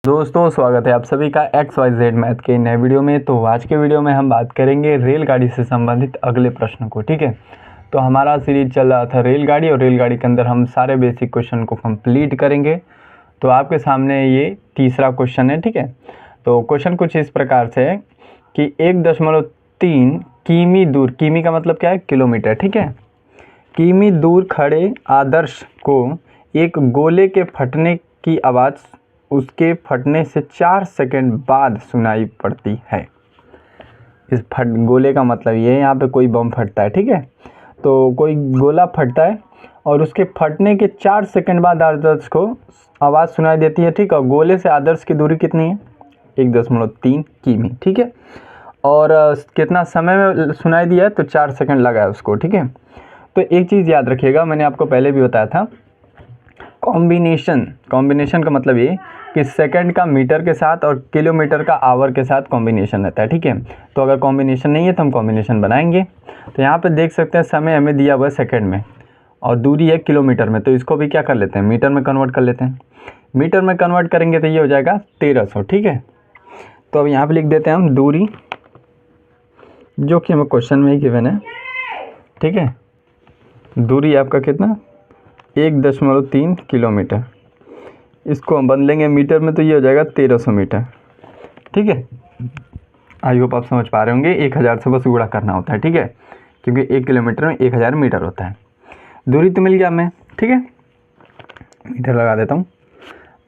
दोस्तों स्वागत है आप सभी का XYZ मैथ के नए वीडियो में। तो आज के वीडियो में हम बात करेंगे रेलगाड़ी से संबंधित अगले प्रश्न को। ठीक है, तो हमारा सीरीज चल रहा था रेलगाड़ी और रेलगाड़ी के अंदर हम सारे बेसिक क्वेश्चन को कंप्लीट करेंगे। तो आपके सामने ये तीसरा क्वेश्चन है। ठीक है, तो क्वेश्चन कुछ इस प्रकार से है कि 1.3 किमी दूर, किमी का मतलब क्या है, किलोमीटर। ठीक है, किमी दूर खड़े आदर्श को एक गोले के फटने की आवाज़ उसके फटने से 4 सेकंड बाद सुनाई पड़ती है। इस गोले का मतलब ये है, यहाँ पे कोई बम फटता है। ठीक है, तो कोई गोला फटता है और उसके फटने के 4 सेकंड बाद आदर्श को आवाज़ सुनाई देती है। ठीक है, और गोले से आदर्श की दूरी कितनी है, 1.3 किमी। ठीक है, और कितना समय में सुनाई दिया है, तो 4 सेकंड लगा है उसको। ठीक है, तो एक चीज़ याद रखिएगा, मैंने आपको पहले भी बताया था, कॉम्बिनेशन का मतलब ये कि सेकंड का मीटर के साथ और किलोमीटर का आवर के साथ कॉम्बिनेशन रहता है। ठीक है, तो अगर कॉम्बिनेशन नहीं है तो हम कॉम्बिनेशन बनाएंगे। तो यहाँ पे देख सकते हैं समय हमें दिया हुआ है सेकंड में और दूरी है किलोमीटर में, तो इसको भी क्या कर लेते हैं, मीटर में कन्वर्ट कर लेते हैं। मीटर में कन्वर्ट करेंगे तो ये हो जाएगा 1300। ठीक है, तो अब यहाँ पर लिख देते हैं हम दूरी, जो कि हमें क्वेश्चन में ही गिवन है। ठीक है, दूरी आपका कितना, 1.3 किलोमीटर। इसको हम बदलेंगे मीटर में तो ये हो जाएगा 1300 मीटर। ठीक है, आई होप आप समझ पा रहे होंगे, 1000 से बस गुणा करना होता है। ठीक है, क्योंकि 1 किलोमीटर में 1000 मीटर होता है। दूरी तो मिल गया हमें। ठीक है, मीटर लगा देता हूँ।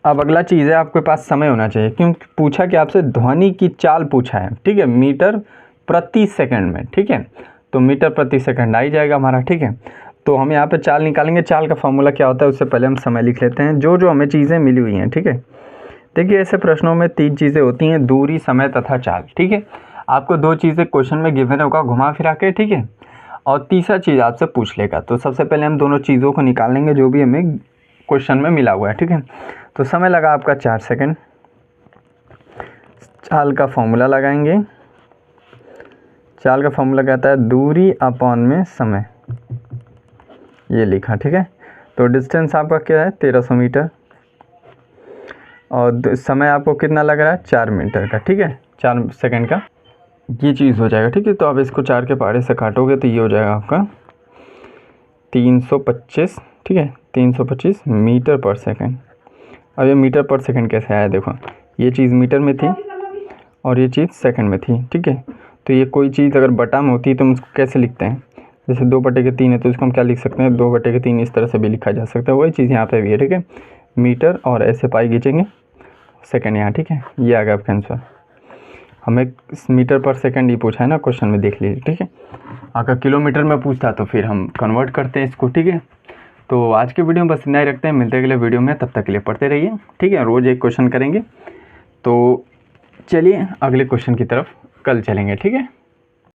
अब अगला चीज़ है, आपके पास समय होना चाहिए, क्योंकि पूछा कि आपसे ध्वनि की चाल पूछा है। ठीक है, मीटर प्रति सेकंड में। ठीक है, तो मीटर प्रति सेकंड आ ही जाएगा हमारा। ठीक है, तो हम यहाँ पे चाल निकालेंगे। चाल का फॉर्मूला क्या होता है, उससे पहले हम समय लिख लेते हैं, जो हमें चीज़ें मिली हुई हैं। ठीक है, देखिए ऐसे प्रश्नों में 3 चीज़ें होती हैं, दूरी, समय तथा चाल। ठीक है, आपको 2 चीज़ें क्वेश्चन में गिवन होगा घुमा फिरा के। ठीक है, और तीसरा चीज़ आपसे पूछ लेगा। तो सबसे पहले हम दोनों चीज़ों को निकाल लेंगे जो भी हमें क्वेश्चन में मिला हुआ है। ठीक है, तो समय लगा आपका 4 सेकेंड। चाल का फॉर्मूला लगाएंगे। चाल का फॉर्मूला कहता है दूरी अपॉन में समय, ये लिखा। ठीक है, तो डिस्टेंस आपका क्या है, 1300 मीटर, और समय आपको कितना लग रहा है, 4 मीटर का। ठीक है, 4 सेकंड का ये चीज़ हो जाएगा। ठीक है, तो आप इसको 4 के पहाड़े से काटोगे तो ये हो जाएगा आपका 325। ठीक है, 325 मीटर पर सेकंड। अब ये मीटर पर सेकंड कैसे आया, देखो ये चीज़ मीटर में थी और ये चीज़ सेकंड में थी। ठीक है, तो ये कोई चीज़ अगर बटा में होती है तो हम उसको कैसे लिखते हैं, जैसे 2/3 है तो इसको हम क्या लिख सकते हैं, 2/3 इस तरह से भी लिखा जा सकता है। वही चीज़ यहाँ पे भी है। ठीक है, मीटर और ऐसे पाई खींचेंगे, सेकंड यहाँ। ठीक है, ये आ गया आपका आंसर। हमें मीटर पर सेकंड ही पूछा है ना क्वेश्चन में, देख लीजिए। ठीक है, अगर किलोमीटर में पूछता तो फिर हम कन्वर्ट करते हैं इसको। ठीक है, तो आज के वीडियो में बस इतना ही रखते हैं, मिलते हैं अगले वीडियो में, तब तक के लिए पढ़ते रहिए। ठीक है, रोज़ एक क्वेश्चन करेंगे। तो चलिए अगले क्वेश्चन की तरफ कल चलेंगे। ठीक है।